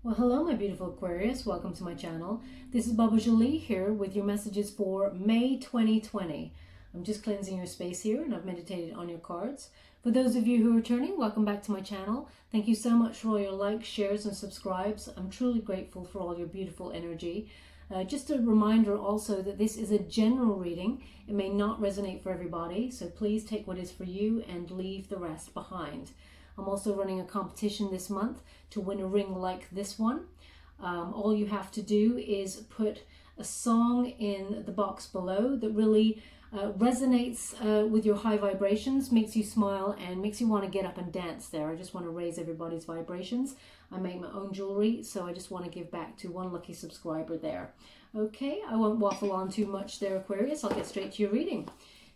Well, hello, my beautiful Aquarius. Welcome to my channel. This is Baba Jolie here with your messages for May 2020. I'm just cleansing your space here, and I've meditated on your cards. For those of you who are returning, welcome back to my channel. Thank you so much for all your likes, shares, and subscribes. I'm truly grateful for all your beautiful energy. Just a reminder also that this is a general reading. It may not resonate for everybody, so please take what is for you and leave the rest behind. I'm also running a competition this month to win a ring like this one. All you have to do is put a song in the box below that really resonates with your high vibrations, makes you smile and makes you want to get up and dance there. I just want to raise everybody's vibrations. I make my own jewelry, so I just want to give back to one lucky subscriber there. Okay, I won't waffle on too much there, Aquarius. I'll get straight to your reading.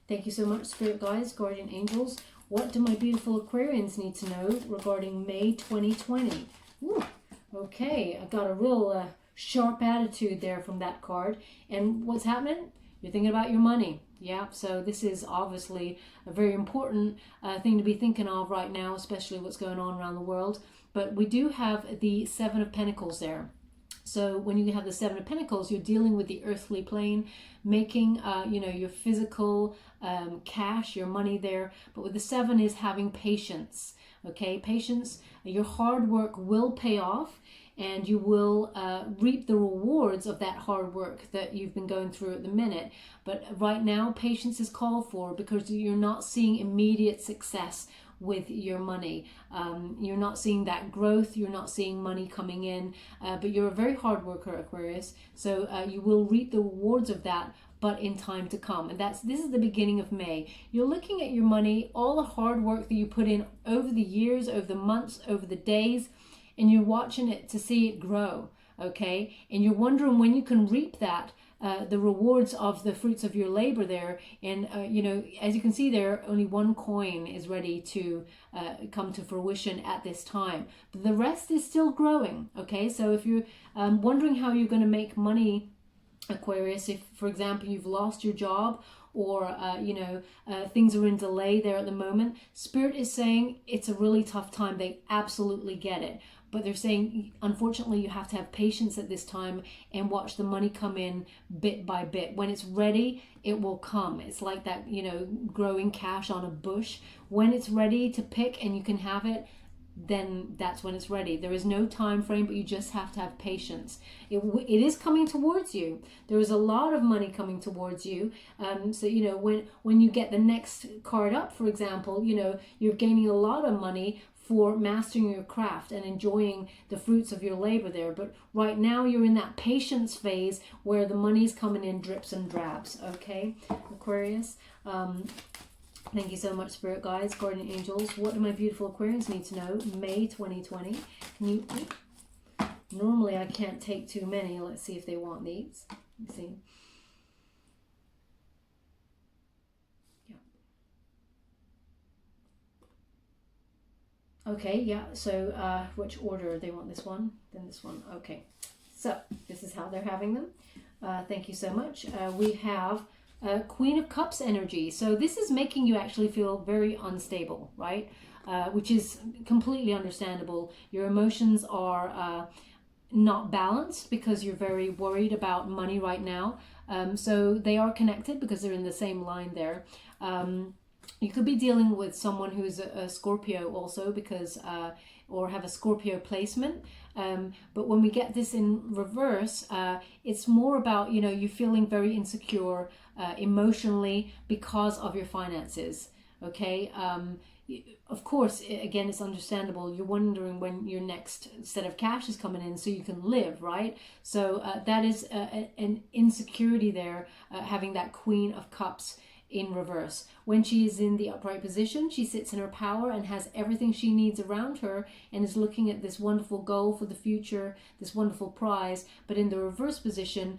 Thank you so much, Spirit Guides, Guardian Angels. What do my beautiful Aquarians need to know regarding May 2020? Ooh, okay, I got a real sharp attitude there from that card. And what's happening? You're thinking about your money. Yeah, so this is obviously a very important thing to be thinking of right now, especially what's going on around the world. But we do have the Seven of Pentacles there. So when you have the Seven of Pentacles, you're dealing with the earthly plane, making, your physical cash, your money there. But with the Seven is having patience, okay? Patience, your hard work will pay off, and you will reap the rewards of that hard work that you've been going through at the minute. But right now, patience is called for because you're not seeing immediate success with your money. You're not seeing that growth, you're not seeing money coming in, but you're a very hard worker, Aquarius, so you will reap the rewards of that, but in time to come. And this is the beginning of May. You're looking at your money, all the hard work that you put in over the years, over the months, over the days, and you're watching it to see it grow, okay? And you're wondering when you can reap that, the rewards of the fruits of your labor there. And as you can see there, only one coin is ready to come to fruition at this time, but the rest is still growing, okay? So if you're wondering how you're going to make money, Aquarius, if for example you've lost your job, or things are in delay there at the moment, Spirit is saying it's a really tough time. They absolutely get it, but they're saying unfortunately you have to have patience at this time and watch the money come in bit by bit. When it's ready, it will come. It's like that, growing cash on a bush. When it's ready to pick and you can have it, then that's when it's ready. There is no time frame, but you just have to have patience. It is coming towards you. There is a lot of money coming towards you. So when you get the next card up, for example, you're gaining a lot of money for mastering your craft and enjoying the fruits of your labor there. But right now you're in that patience phase where the money's coming in drips and drabs. Okay, Aquarius. Thank you so much, Spirit Guides, Guardian Angels. What do my beautiful Aquarians need to know? May 2020. Normally I can't take too many. Let's see if they want these. Let's see. Yeah. Okay, yeah. So which order? They want this one, then this one. Okay. So this is how they're having them. Thank you so much. We have Queen of Cups energy. So this is making you actually feel very unstable, right? Which is completely understandable. Your emotions are not balanced because you're very worried about money right now. So they are connected because they're in the same line there. You could be dealing with someone who's a Scorpio also, because or have a Scorpio placement. But when we get this in reverse, it's more about, you feeling very insecure emotionally because of your finances. Okay. Of course, again, it's understandable. You're wondering when your next set of cash is coming in so you can live, right? So that is an insecurity there, having that Queen of Cups in reverse. When she is in the upright position, she sits in her power and has everything she needs around her and is looking at this wonderful goal for the future, this wonderful prize. But in the reverse position,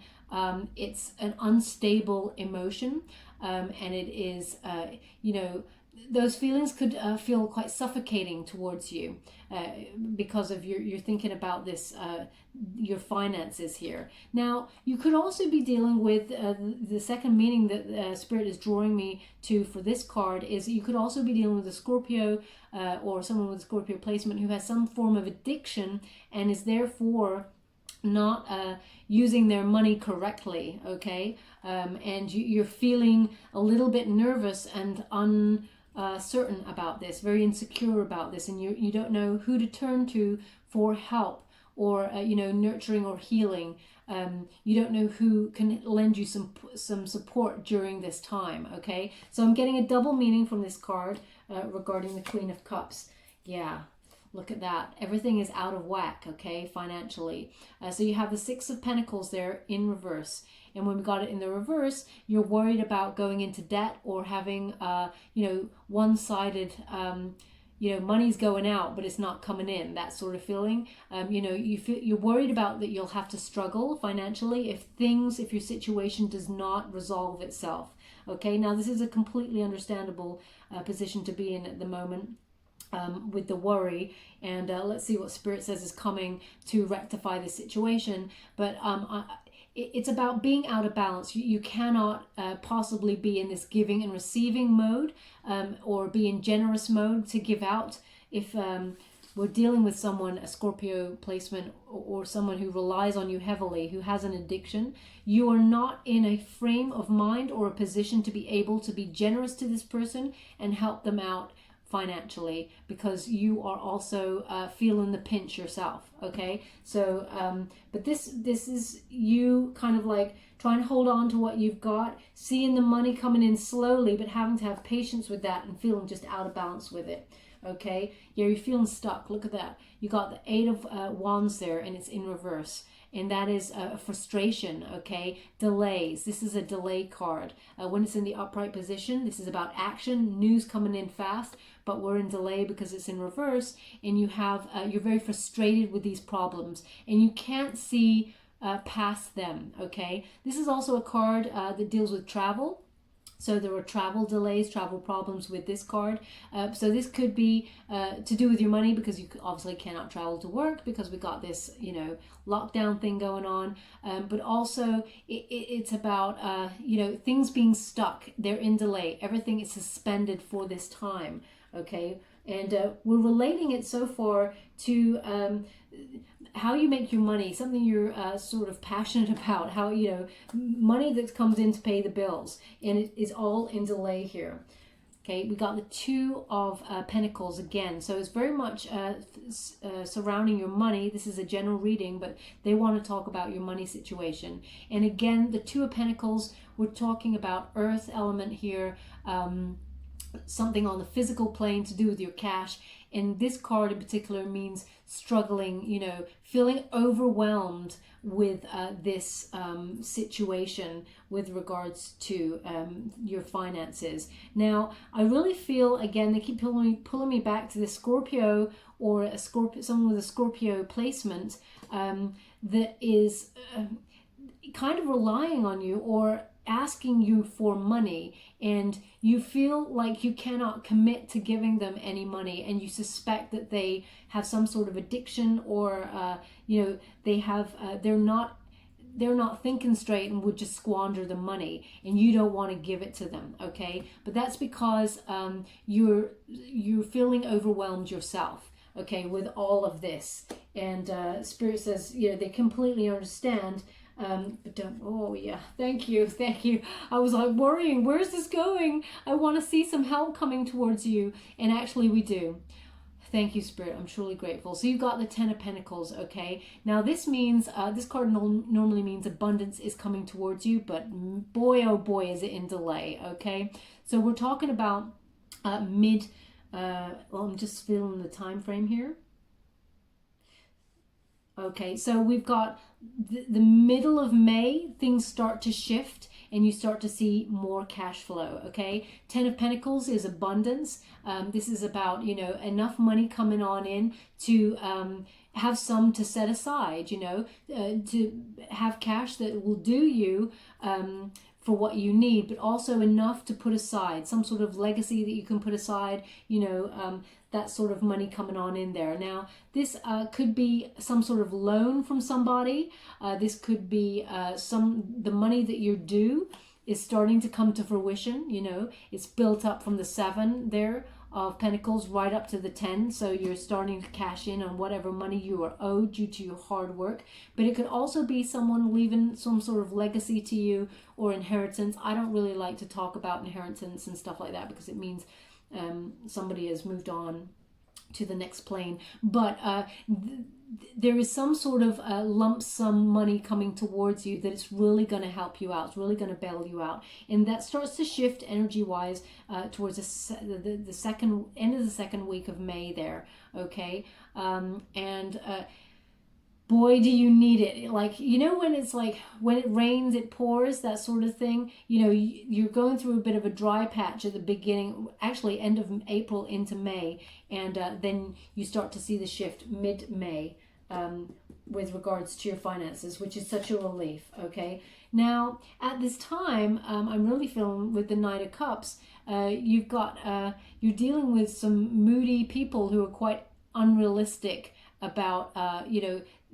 it's an unstable emotion, and it is, those feelings could feel quite suffocating towards you because of you're thinking about this, your finances here. Now, you could also be dealing with the second meaning that Spirit is drawing me to for this card is you could also be dealing with a Scorpio or someone with a Scorpio placement who has some form of addiction and is therefore not using their money correctly, okay? And you're feeling a little bit nervous and certain about this, very insecure about this, and you don't know who to turn to for help or nurturing or healing. You don't know who can lend you some support during this time, okay? So I'm getting a double meaning from this card regarding the Queen of Cups. Yeah, look at that. Everything is out of whack, okay, financially. So you have the Six of Pentacles there in reverse. And when we got it in the reverse, you're worried about going into debt or having, one-sided, money's going out, but it's not coming in, that sort of feeling. You're worried about that you'll have to struggle financially if your situation does not resolve itself. Okay, now this is a completely understandable position to be in at the moment. With the worry, and let's see what Spirit says is coming to rectify this situation. But it's about being out of balance. You cannot possibly be in this giving and receiving mode or be in generous mode to give out if we're dealing with someone, a Scorpio placement, or someone who relies on you heavily, who has an addiction. You are not in a frame of mind or a position to be able to be generous to this person and help them out financially, because you are also feeling the pinch yourself, okay? So but this is you kind of like trying to hold on to what you've got, seeing the money coming in slowly, but having to have patience with that and feeling just out of balance with it, okay? Yeah, you're feeling stuck. Look at that. You got the Eight of Wands there, and it's in reverse. And that is a frustration, okay? Delays. This is a delay card. When it's in the upright position, this is about action, news coming in fast, but we're in delay because it's in reverse, and you have you're very frustrated with these problems, and you can't see past them, okay? This is also a card that deals with travel. So there are travel delays, travel problems with this card. So this could be to do with your money, because you obviously cannot travel to work because we got this, lockdown thing going on. But also it's about, things being stuck. They're in delay. Everything is suspended for this time, okay? And we're relating it so far to how you make your money, something you're sort of passionate about, how, money that comes in to pay the bills, and it is all in delay here. Okay, we got the Two of Pentacles again, so it's very much surrounding your money. This is a general reading, but they want to talk about your money situation. And again, the Two of Pentacles, we're talking about earth element here, something on the physical plane to do with your cash. And this card in particular means struggling, feeling overwhelmed with this situation with regards to your finances. Now, I really feel, again, they keep pulling me back to the Scorpio, or someone with a Scorpio placement that is kind of relying on you or asking you for money, and you feel like you cannot commit to giving them any money, and you suspect that they have some sort of addiction, or they're not thinking straight and would just squander the money, and you don't want to give it to them, okay? But that's because you're feeling overwhelmed yourself, okay, with all of this. And Spirit says, they completely understand. But don't, oh yeah, thank you. I was like worrying, where's this going? I want to see some help coming towards you, and actually we do. Thank you, Spirit. I'm truly grateful. So you've got the Ten of Pentacles, okay? Now this means, this card normally means abundance is coming towards you, but boy, oh boy, is it in delay, okay? So we're talking about I'm just feeling the time frame here. Okay, so we've got the middle of May, things start to shift and you start to see more cash flow, okay? Ten of Pentacles is abundance. This is about, enough money coming on in to have some to set aside, to have cash that will do you for what you need, but also enough to put aside, some sort of legacy that you can put aside, that sort of money coming on in there. Now, this could be some sort of loan from somebody. This could be the money that you're due is starting to come to fruition. It's built up from the 7 there of Pentacles right up to the 10. So you're starting to cash in on whatever money you are owed due to your hard work. But it could also be someone leaving some sort of legacy to you or inheritance. I don't really like to talk about inheritance and stuff like that because it means somebody has moved on to the next plane. But there is some sort of lump sum money coming towards you that it's really going to help you out. It's really going to bail you out. And that starts to shift energy-wise towards the second end of the second week of May there, okay? Boy, do you need it. Like, when it's like, when it rains, it pours, that sort of thing. You're going through a bit of a dry patch at the beginning, actually end of April into May. And then you start to see the shift mid-May with regards to your finances, which is such a relief, okay? Now, at this time, I'm really feeling with the Knight of Cups, you're dealing with some moody people who are quite unrealistic about,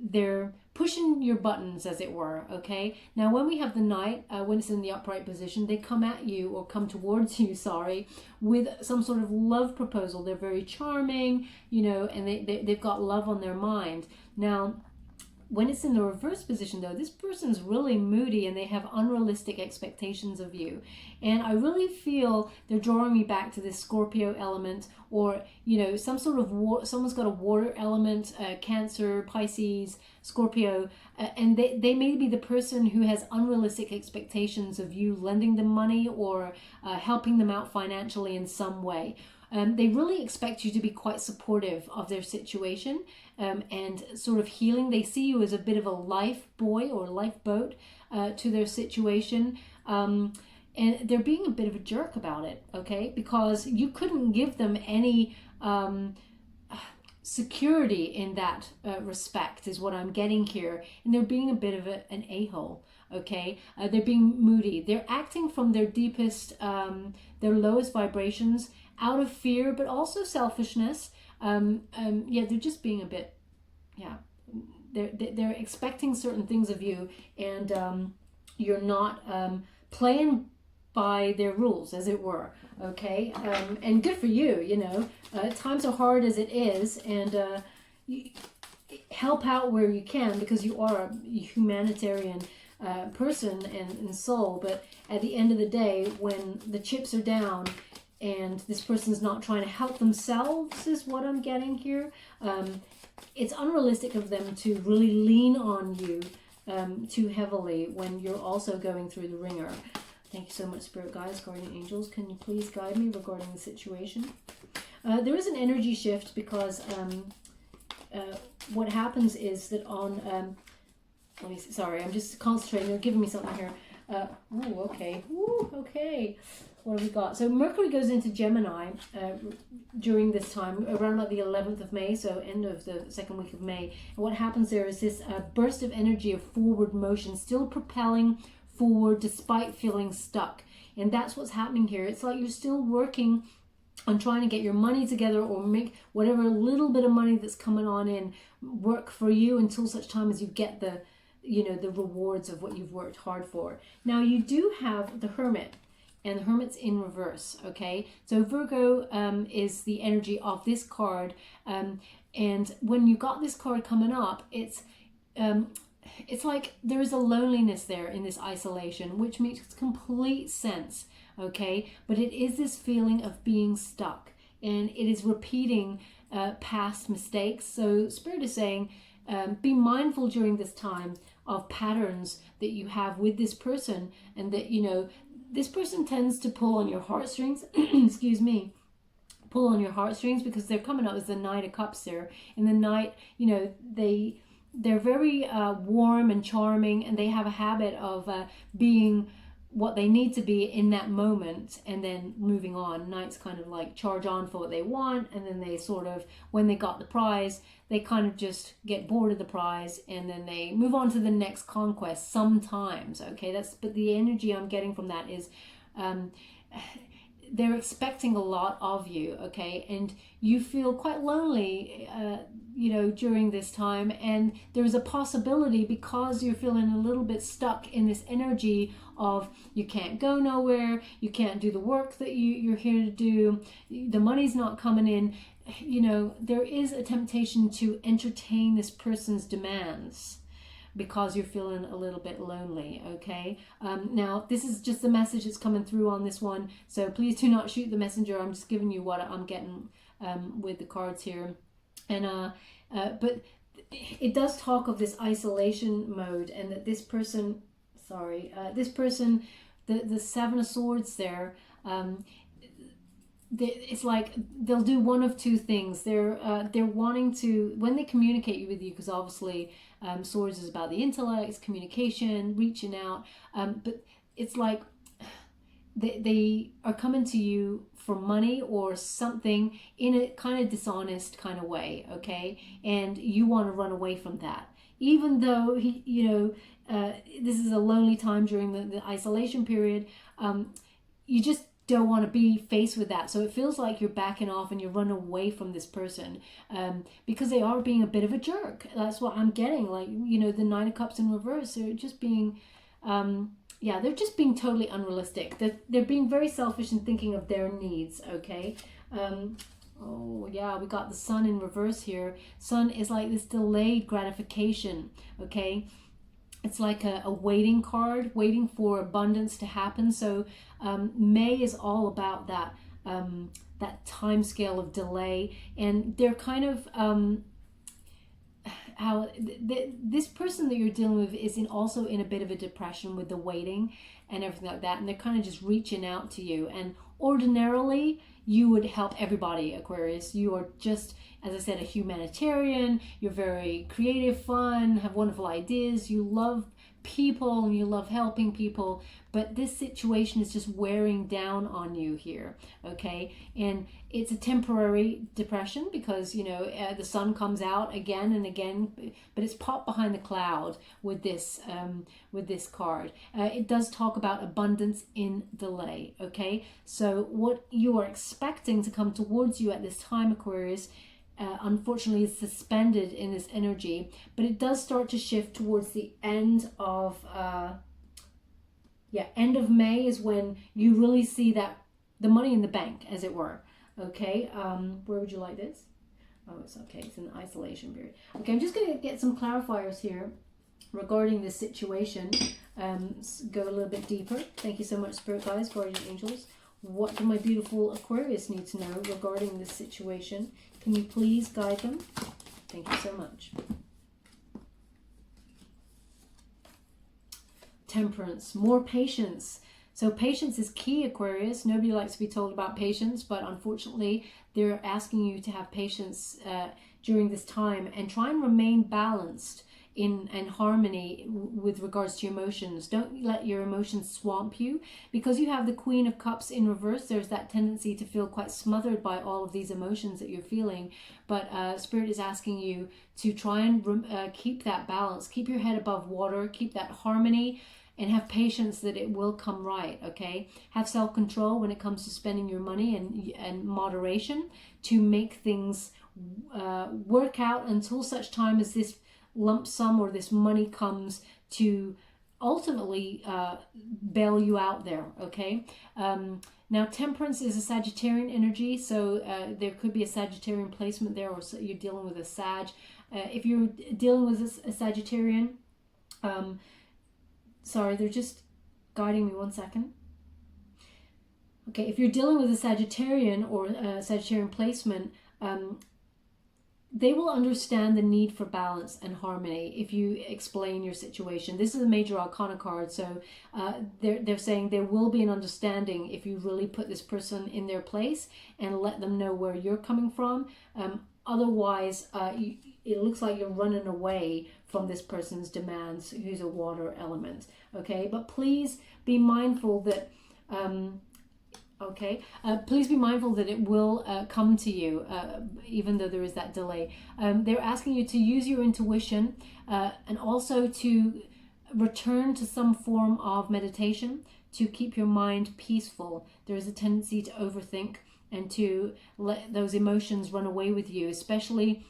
they're pushing your buttons, as it were, okay? Now, when we have the Knight, when it's in the upright position, they come at you, or come towards you, with some sort of love proposal. They're very charming, and they've got love on their mind. Now, when it's in the reverse position, though, this person's really moody and they have unrealistic expectations of you. And I really feel they're drawing me back to this Scorpio element, or, some sort of someone's got a water element, Cancer, Pisces, Scorpio, and they may be the person who has unrealistic expectations of you lending them money or helping them out financially in some way. They really expect you to be quite supportive of their situation and sort of healing. They see you as a bit of a life buoy or lifeboat to their situation. And they're being a bit of a jerk about it, okay? Because you couldn't give them any security in that respect, is what I'm getting here. And they're being a bit of an a-hole, okay? They're being moody. They're acting from their deepest, their lowest vibrations, out of fear, but also selfishness. They're just being a bit, they're expecting certain things of you, and you're not playing by their rules, as it were, okay? And good for you, times are hard as it is, and help out where you can, because you are a humanitarian person and soul. But at the end of the day, when the chips are down and this person's not trying to help themselves, is what I'm getting here, it's unrealistic of them to really lean on you too heavily when you're also going through the ringer. Thank you so much, Spirit Guides, Guardian Angels. Can you please guide me regarding the situation? There is an energy shift because what happens is that on... sorry, I'm just concentrating. They're giving me something here. Okay. Okay. What have we got? So Mercury goes into Gemini during this time, around like the 11th of May, so end of the second week of May. And what happens there is this burst of energy of forward motion, still propelling forward despite feeling stuck. And that's what's happening here. It's like you're still working on trying to get your money together, or make whatever little bit of money that's coming on in work for you until such time as you get the rewards of what you've worked hard for. Now, you do have the Hermit, and the Hermit's in reverse, okay? So Virgo is the energy of this card, and when you got this card coming up, it's like there is a loneliness there in this isolation, which makes complete sense, okay? But it is this feeling of being stuck, and it is repeating past mistakes. So Spirit is saying, be mindful during this time of patterns that you have with this person, and that, this person tends to pull on your heartstrings, excuse me, pull on your heartstrings, because they're coming up as the Knight of Cups there. In the Knight, they're very warm and charming, and they have a habit of being what they need to be in that moment, and then moving on. Knights kind of like charge on for what they want, and then they sort of, when they got the prize, they kind of just get bored of the prize, and then they move on to the next conquest sometimes. Okay, but the energy I'm getting from that is they're expecting a lot of you, okay, and you feel quite lonely during this time, and there's a possibility, because you're feeling a little bit stuck in this energy of you can't go nowhere, you can't do the work that you're here to do, the money's not coming in. There is a temptation to entertain this person's demands because you're feeling a little bit lonely, okay? Now, this is just the message that's coming through on this one, so please do not shoot the messenger. I'm just giving you what I'm getting with the cards here. And but it does talk of this isolation mode, and that this person, the Seven of Swords there, it's like they'll do one of two things. They're wanting to, when they communicate with you, because obviously Swords is about the intellect, communication, reaching out, but it's like they are coming to you for money or something in a kind of dishonest kind of way, okay? And you want to run away from that, even though this is a lonely time during the isolation period. You just don't want to be faced with that, so it feels like you're backing off and you're running away from this person, because they are being a bit of a jerk. That's what I'm getting. Like, the Nine of Cups in reverse, they're just being they're just being totally unrealistic. They're being very selfish and thinking of their needs, okay? Oh yeah, we got the Sun in reverse here. Sun is like this delayed gratification, okay? It's like a waiting card, waiting for abundance to happen. So May is all about that that time scale of delay, and they're kind of this person that you're dealing with is also in a bit of a depression with the waiting and everything like that, and they're kind of just reaching out to you. And ordinarily you would help everybody, Aquarius. You are just, as I said, a humanitarian. You're very creative, fun, have wonderful ideas. You love people and you love helping people, but this situation is just wearing down on you here, okay? And it's a temporary depression because the sun comes out again and again, but it's popped behind the cloud with this card. It does talk about abundance in delay, okay? So what you are expecting to come towards you at this time, Aquarius, unfortunately is suspended in this energy, but it does start to shift towards the end of end of May is when you really see that the money in the bank, as it were, okay? Where would you like this? Oh, it's okay, it's an isolation period. Okay, I'm just going to get some clarifiers here regarding this situation. Go a little bit deeper. Thank you so much, Spirit Guides, Guardian Angels. What do my beautiful Aquarius need to know regarding this situation? Can you please guide them? Thank you so much. Temperance, more patience. So patience is key, Aquarius. Nobody likes to be told about patience, but unfortunately they're asking you to have patience during this time, and try and remain balanced in harmony with regards to your emotions. Don't let your emotions swamp you, because you have the Queen of Cups in reverse. There's that tendency to feel quite smothered by all of these emotions that you're feeling, but Spirit is asking you to try and keep that balance, keep your head above water, keep that harmony, and have patience that it will come right, okay? Have self-control when it comes to spending your money, and moderation to make things work out until such time as this lump sum or this money comes to ultimately bail you out there, okay? Now, Temperance is a Sagittarian energy, so there could be a Sagittarian placement there, or so you're dealing with a Sag. If you're dealing with a Sagittarian, sorry, they're just guiding me 1 second. Okay, if you're dealing with a Sagittarian or a Sagittarian placement, they will understand the need for balance and harmony if you explain your situation. This is a major arcana card, so they're saying there will be an understanding if you really put this person in their place and let them know where you're coming from. Otherwise, it looks like you're running away from this person's demands, who's a water element. Okay, but please be mindful that please be mindful that it will come to you, even though there is that delay. They're asking you to use your intuition and also to return to some form of meditation to keep your mind peaceful. There is a tendency to overthink and to let those emotions run away with you, especially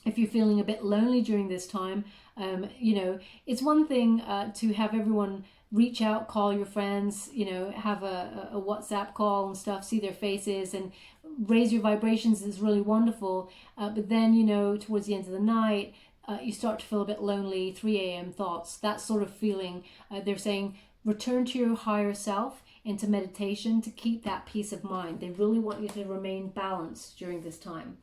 if you're feeling a bit lonely during this time. It's one thing to have everyone reach out, call your friends, have a WhatsApp call and stuff, see their faces and raise your vibrations is really wonderful. But then, towards the end of the night, you start to feel a bit lonely, 3 a.m. thoughts, that sort of feeling. They're saying return to your higher self, into meditation to keep that peace of mind. They really want you to remain balanced during this time.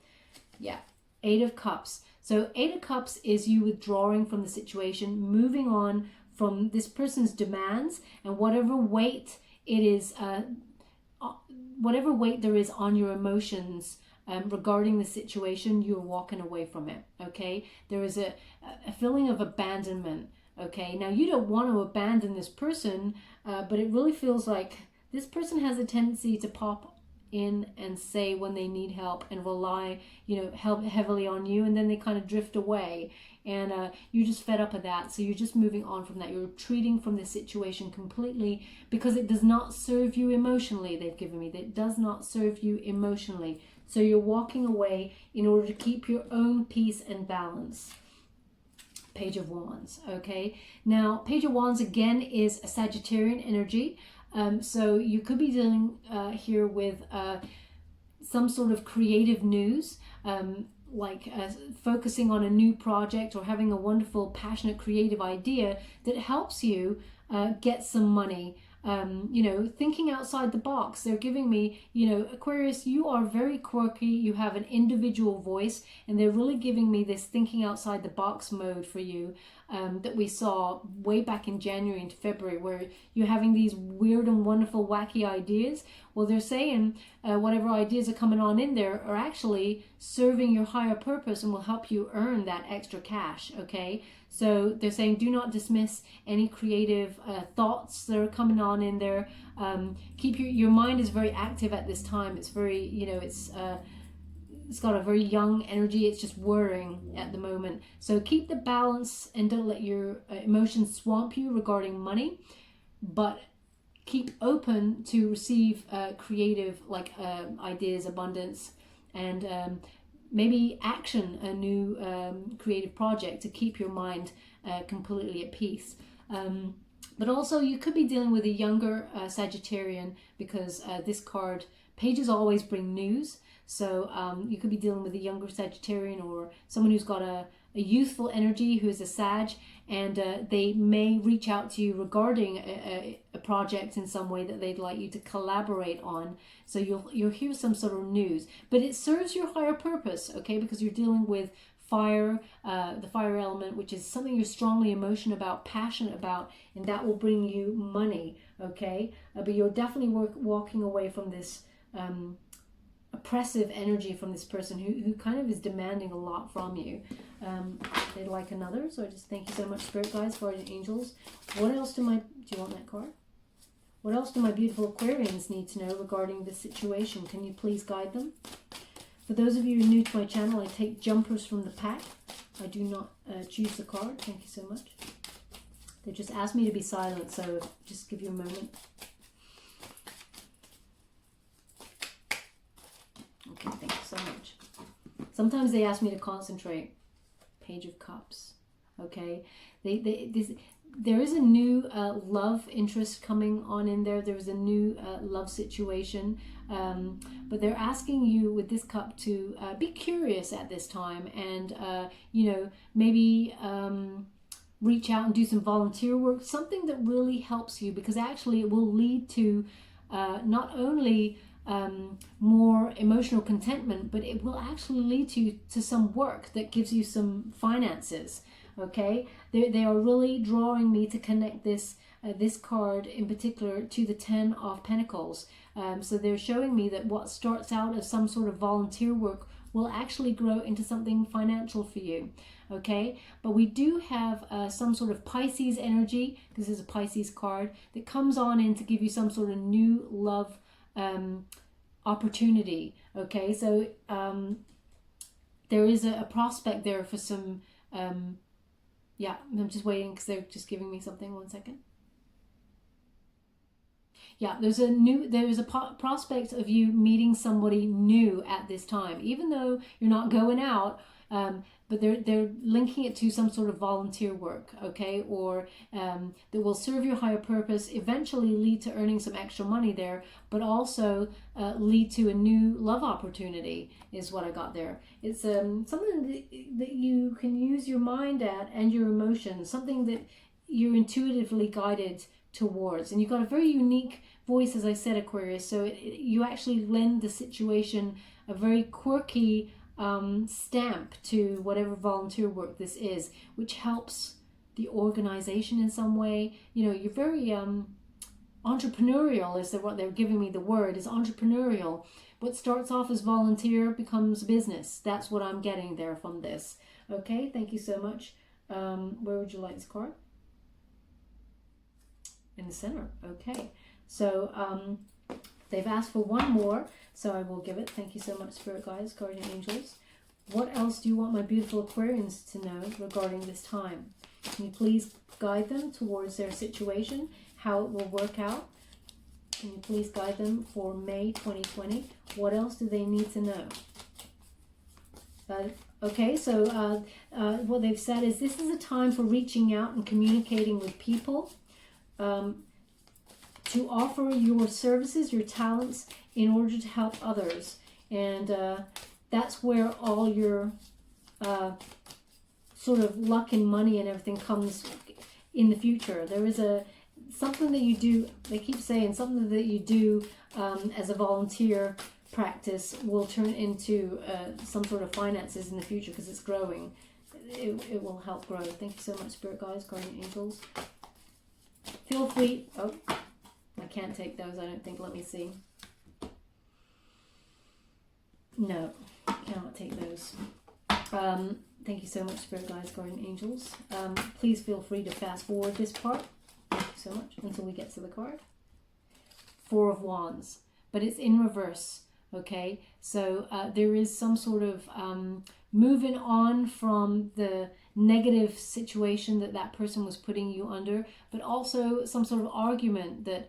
Yeah. 8 of Cups. So 8 of Cups is you withdrawing from the situation, moving on from this person's demands, and whatever weight it is, whatever weight there is on your emotions regarding the situation, you're walking away from it. Okay, there is a feeling of abandonment. Okay, now you don't want to abandon this person, but it really feels like this person has a tendency to pop in and say when they need help and rely, help heavily on you, and then they kind of drift away, and you're just fed up of that. So you're just moving on from that. You're retreating from this situation completely because it does not serve you emotionally. They've given me that it does not serve you emotionally. So you're walking away in order to keep your own peace and balance. Page of Wands. Okay, now Page of Wands again is a Sagittarian energy. So you could be dealing here with some sort of creative news, like focusing on a new project or having a wonderful, passionate, creative idea that helps you get some money. Thinking outside the box. They're giving me, Aquarius, you are very quirky. You have an individual voice, and they're really giving me this thinking outside the box mode for you that we saw way back in January into February, where you're having these weird and wonderful, wacky ideas. Well, they're saying whatever ideas are coming on in there are actually serving your higher purpose and will help you earn that extra cash. Okay, so they're saying do not dismiss any creative thoughts that are coming on in there. Keep your mind is very active at this time. It's very, it's got a very young energy. It's just whirring at the moment. So keep the balance and don't let your emotions swamp you regarding money, but keep open to receive creative ideas, abundance, and maybe action a new creative project to keep your mind completely at peace. But also you could be dealing with a younger Sagittarian, because this card, pages always bring news. So you could be dealing with a younger Sagittarian or someone who's got a youthful energy, who is a Sag, and they may reach out to you regarding a project in some way that they'd like you to collaborate on. So you'll hear some sort of news, but it serves your higher purpose, okay? Because you're dealing with fire, the fire element, which is something you're strongly emotional about, passionate about, and that will bring you money, okay? But you're definitely walking away from this oppressive energy from this person who kind of is demanding a lot from you. They'd like another. So I just thank you so much, Spirit Guides, Guardian Angels. What else do you want that card? What else do my beautiful Aquarians need to know regarding this situation? Can you please guide them? For those of you new to my channel, I take jumpers from the pack. I do not choose the card. Thank you so much. They just asked me to be silent, so just give you a moment. Okay, thank you so much. Sometimes they ask me to concentrate. Page of Cups. Okay, there is a new love interest coming on in there. There's a new love situation, but they're asking you with this cup to be curious at this time, and maybe reach out and do some volunteer work, something that really helps you, because actually it will lead to not only more emotional contentment, but it will actually lead to some work that gives you some finances. Okay, they are really drawing me to connect this card in particular to the 10 of Pentacles. So they're showing me that what starts out as some sort of volunteer work will actually grow into something financial for you. Okay, but we do have some sort of Pisces energy, because there's a Pisces card that comes on in to give you some sort of new love opportunity. Okay, so there is a prospect there for some yeah, I'm just waiting because they're just giving me something. 1 second. Yeah, there's a prospect of you meeting somebody new at this time, even though you're not going out. But they're linking it to some sort of volunteer work, okay, or that will serve your higher purpose, eventually lead to earning some extra money there, but also lead to a new love opportunity, is what I got there. It's something that you can use your mind at and your emotions, something that you're intuitively guided towards. And you've got a very unique voice, as I said, Aquarius, so you actually lend the situation a very quirky stamp to whatever volunteer work this is, which helps the organization in some way. You know, you're very entrepreneurial, is what they're giving me. The word is entrepreneurial. What starts off as volunteer becomes business. That's what I'm getting there from this. Okay, thank you so much. Where would you like this card? In the center. Okay, so they've asked for one more, so I will give it. Thank you so much, Spirit Guides, Guardian Angels. What else do you want my beautiful Aquarians to know regarding this time? Can you please guide them towards their situation, how it will work out? Can you please guide them for May 2020? What else do they need to know? Okay, so what they've said is this is a time for reaching out and communicating with people, to offer your services, your talents, in order to help others. And that's where all your sort of luck and money and everything comes in the future. There is something that you do, they keep saying, something that you do as a volunteer practice will turn into some sort of finances in the future, because it's growing. It will help grow. Thank you so much, Spirit Guides, Guardian Angels. Feel free. Oh, I can't take those, I don't think. Let me see. No, cannot take those. Thank you so much, Spirit Guides, Guardian Angels. Please feel free to fast forward this part. Thank you so much, until we get to the card. Four of Wands, but it's in reverse. Okay, so there is some sort of moving on from the negative situation that person was putting you under, but also some sort of argument that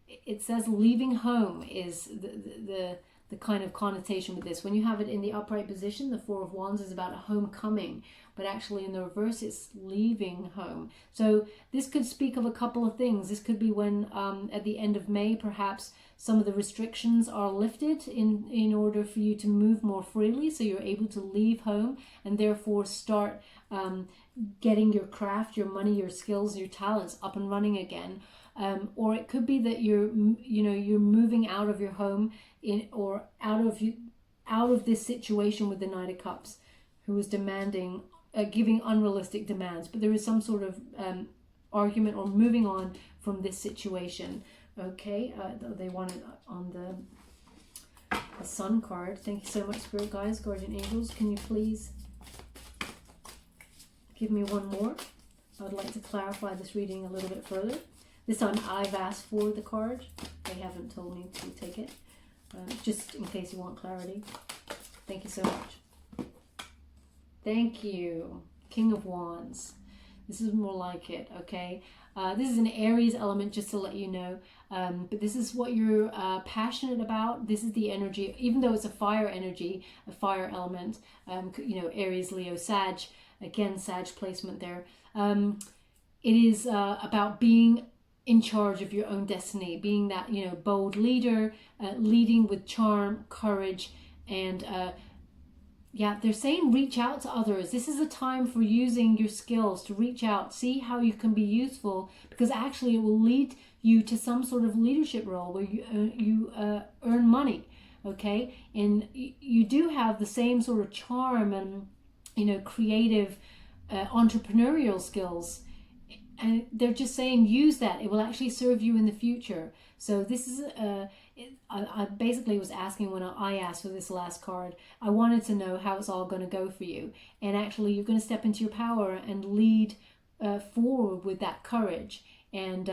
it says leaving home is the kind of connotation with this. When you have it in the upright position, the Four of Wands is about a homecoming, but actually in the reverse, it's leaving home. So this could speak of a couple of things. This could be when at the end of May, perhaps some of the restrictions are lifted in order for you to move more freely, so you're able to leave home and therefore start getting your craft, your money, your skills, your talents up and running again. Or it could be that you're moving out of your home or out of this situation with the Knight of Cups, who is demanding, giving unrealistic demands. But there is some sort of argument or moving on from this situation. Okay, they want it on the Sun card. Thank you so much, Spirit Guides, Guardian Angels. Can you please give me one more? I would like to clarify this reading a little bit further. This time I've asked for the card. They haven't told me to take it. Just in case you want clarity. Thank you so much. Thank you. King of Wands. This is more like it, okay? This is an Aries element, just to let you know. But this is what you're passionate about. This is the energy, even though it's a fire energy, a fire element, Aries, Leo, Sag. Again, Sag placement there. It is about being in charge of your own destiny, being that, bold leader, leading with charm, courage, and they're saying reach out to others. This is a time for using your skills to reach out, see how you can be useful, because actually it will lead you to some sort of leadership role where you earn money, okay? And you do have the same sort of charm and, creative, entrepreneurial skills and they're just saying use that. It will actually serve you in the future. So this is I basically was asking when I asked for this last card, I wanted to know how it's all going to go for you. And actually you're going to step into your power and lead forward with that courage, and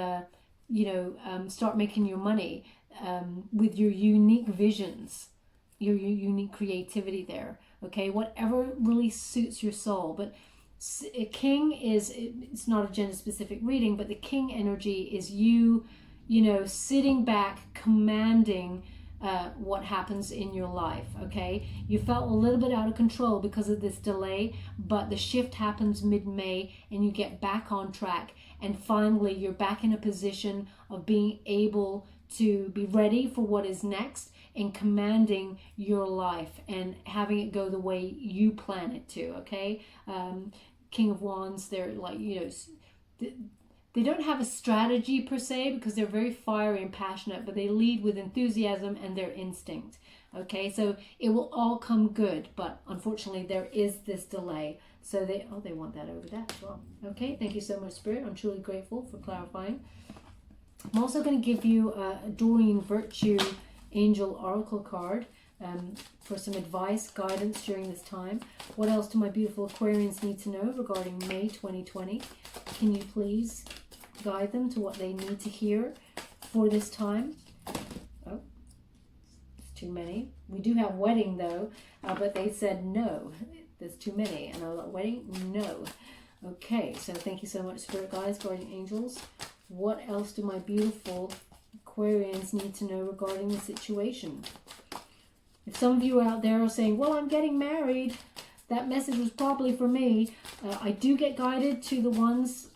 start making your money with your unique visions, your unique creativity there. Okay, whatever really suits your soul. But a king it's not a gender specific reading, but the king energy is you sitting back, commanding what happens in your life. Okay, you felt a little bit out of control because of this delay, but the shift happens mid-May and you get back on track, and finally you're back in a position of being able to be ready for what is next and commanding your life and having it go the way you plan it to. Okay, King of Wands, they're like, they don't have a strategy per se because they're very fiery and passionate, but they lead with enthusiasm and their instinct. Okay, so it will all come good, but unfortunately there is this delay. So they want that over that as well. Okay, thank you so much, Spirit. I'm truly grateful for clarifying. I'm also going to give you a Doreen Virtue Angel Oracle card for some advice, guidance during this time. What else do my beautiful Aquarians need to know regarding May 2020? Can you please guide them to what they need to hear for this time? Oh, it's too many. We do have wedding though, but they said no. There's too many. And I was like, wedding? No. Okay, so thank you so much, Spirit Guides, Guardian Angels. What else do my beautiful Aquarians need to know regarding the situation? If some of you out there are saying, well, I'm getting married, that message was probably for me. I do get guided to the ones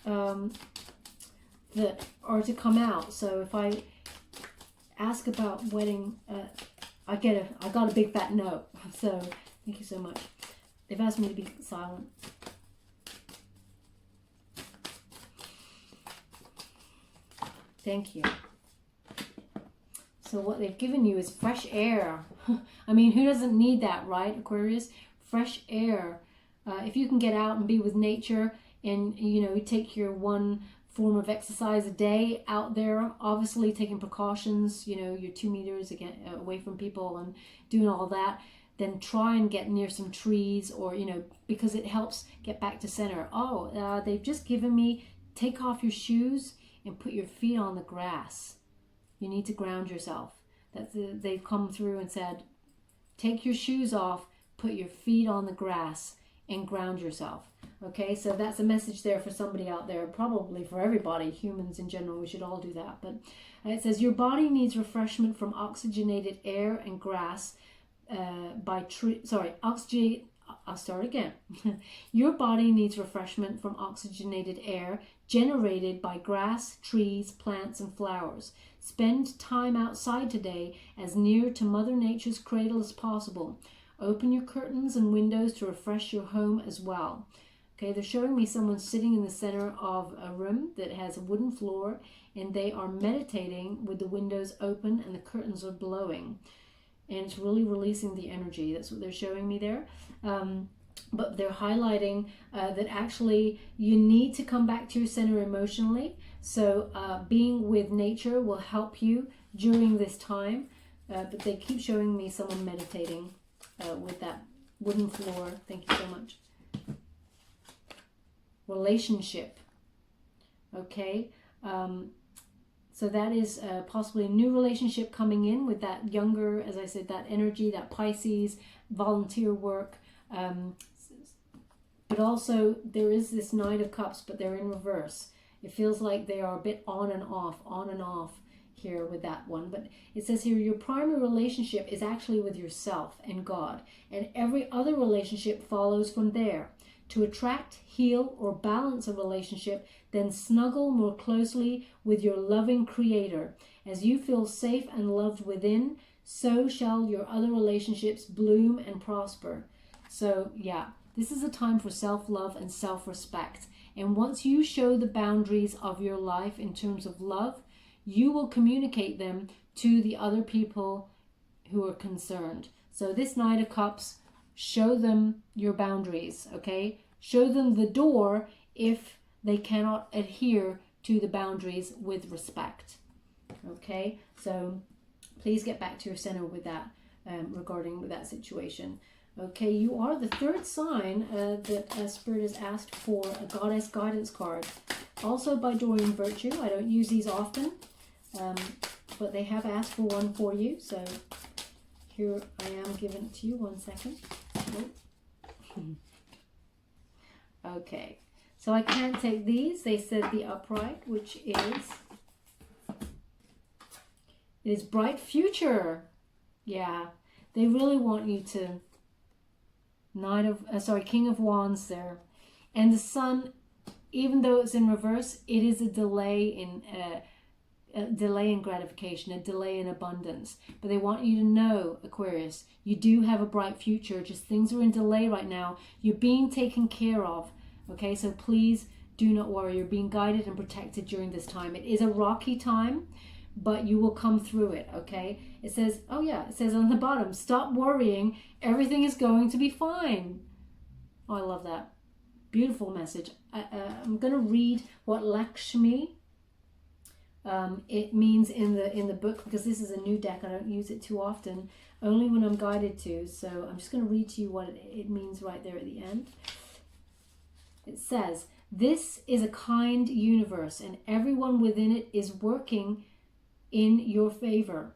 that are to come out. So if I ask about wedding, I got a big fat no. So thank you so much. They've asked me to be silent. Thank you. So what they've given you is fresh air. I mean, who doesn't need that, right, Aquarius? Fresh air. If you can get out and be with nature and, take your one form of exercise a day out there, obviously taking precautions, your 2 meters again, away from people and doing all that, then try and get near some trees or, because it helps get back to center. They've just given me, take off your shoes and put your feet on the grass. You need to ground yourself. They've come through and said, take your shoes off, put your feet on the grass, and ground yourself. Okay, so that's a message there for somebody out there, probably for everybody, humans in general. We should all do that. But it says, your body needs refreshment from oxygenated air and grass I'll start again. Your body needs refreshment from oxygenated air generated by grass, trees, plants, and flowers. Spend time outside today as near to Mother Nature's cradle as possible. Open your curtains and windows to refresh your home as well. Okay, they're showing me someone sitting in the center of a room that has a wooden floor, and they are meditating with the windows open and the curtains are blowing. And it's really releasing the energy. That's what they're showing me there. But they're highlighting that actually you need to come back to your center emotionally. So being with nature will help you during this time. But they keep showing me someone meditating with that wooden floor. Thank you so much. Relationship. Okay. So that is possibly a new relationship coming in with that younger, as I said, that energy, that Pisces, volunteer work. But also there is this Knight of Cups, but they're in reverse. It feels like they are a bit on and off here with that one. But it says here, your primary relationship is actually with yourself and God. And every other relationship follows from there. To attract, heal, or balance a relationship, then snuggle more closely with your loving Creator. As you feel safe and loved within, so shall your other relationships bloom and prosper. So yeah, this is a time for self-love and self-respect. And once you show the boundaries of your life in terms of love, you will communicate them to the other people who are concerned. So this Knight of Cups, show them your boundaries, okay? Show them the door if they cannot adhere to the boundaries with respect. Okay, so please get back to your center with that, regarding that situation. Okay, you are the third sign that Spirit has asked for a Goddess Guidance card. Also by Dorian Virtue. I don't use these often, but they have asked for one for you. So here I am giving it to you. 1 second. Nope. Okay, so I can't take these. They said the upright, which is bright future. Yeah, they really want you to King of Wands there. And the Sun, even though it's in reverse, it is a delay in gratification, a delay in abundance. But they want you to know, Aquarius, you do have a bright future. Just things are in delay right now. You're being taken care of. Okay, so please do not worry. You're being guided and protected during this time. It is a rocky time, but you will come through it. Okay, it says, oh yeah, it says on the bottom, stop worrying, everything is going to be fine. Oh, I love that. Beautiful message. I'm going to read what Lakshmi it means in the book, because this is a new deck. I don't use it too often, only when I'm guided to. So I'm just going to read to you what it means right there at the end. It says, this is a kind universe, and everyone within it is working in your favor.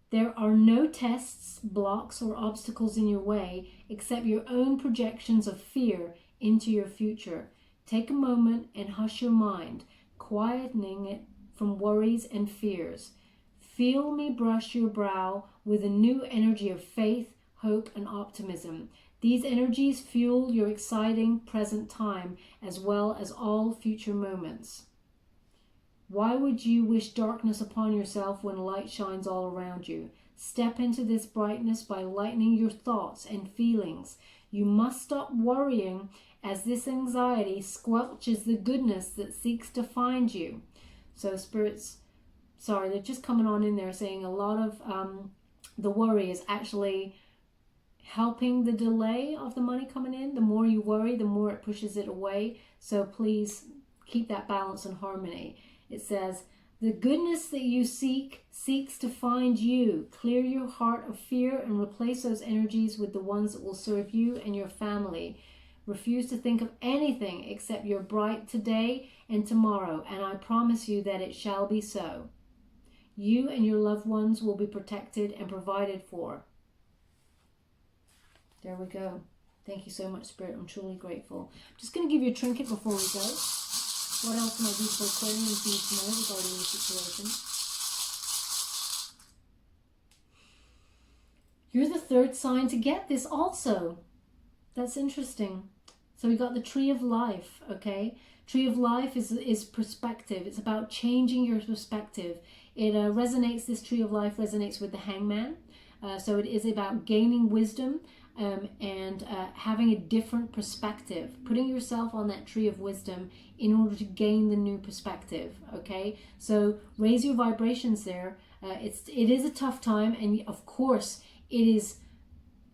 There are no tests, blocks, or obstacles in your way except your own projections of fear into your future. Take a moment and hush your mind, quietening it from worries and fears. Feel me brush your brow with a new energy of faith, hope, and optimism. These energies fuel your exciting present time as well as all future moments. Why would you wish darkness upon yourself when light shines all around you? Step into this brightness by lightening your thoughts and feelings. You must stop worrying, as this anxiety squelches the goodness that seeks to find you. So spirits, sorry, they're just coming on in there saying a lot of the worry is actually helping the delay of the money coming in. The more you worry, the more it pushes it away. So please keep that balance and harmony. It says, the goodness that you seeks to find you. Clear your heart of fear and replace those energies with the ones that will serve you and your family. Refuse to think of anything except your bright today and tomorrow, and I promise you that it shall be so. You and your loved ones will be protected and provided for. There we go. Thank you so much, Spirit. I'm truly grateful. I'm just going to give you a trinket before we go. What else my beautiful Aquarians need to know regarding the situation? You're the third sign to get this also. That's interesting. So we got the Tree of Life, okay? Tree of Life is perspective. It's about changing your perspective. It resonates, this Tree of Life resonates with the Hangman. So it is about gaining wisdom and having a different perspective. Putting yourself on that tree of wisdom in order to gain the new perspective, okay? So raise your vibrations there. It is a tough time, and of course it is.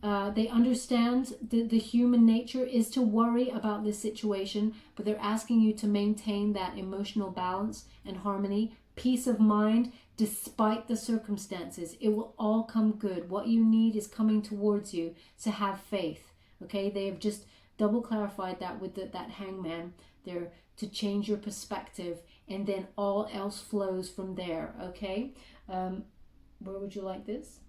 They understand the human nature is to worry about this situation, but they're asking you to maintain that emotional balance and harmony, peace of mind, despite the circumstances. It will all come good. What you need is coming towards you, so have faith. Okay, they have just double clarified that with that Hangman there, to change your perspective, and then all else flows from there. Okay, where would you like this?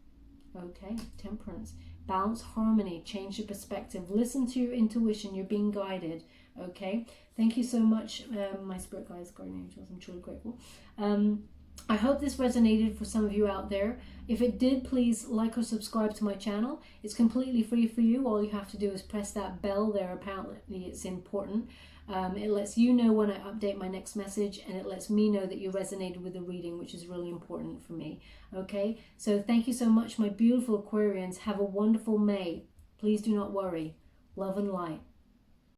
Okay, Temperance. Balance, harmony, change your perspective. Listen to your intuition. You're being guided. Okay. Thank you so much, my spirit guides, guardian angels. I'm truly grateful. I hope this resonated for some of you out there. If it did, please like or subscribe to my channel. It's completely free for you. All you have to do is press that bell there. Apparently it's important. It lets you know when I update my next message, and it lets me know that you resonated with the reading, which is really important for me. Okay, so thank you so much, my beautiful Aquarians. Have a wonderful May. Please do not worry. Love and light.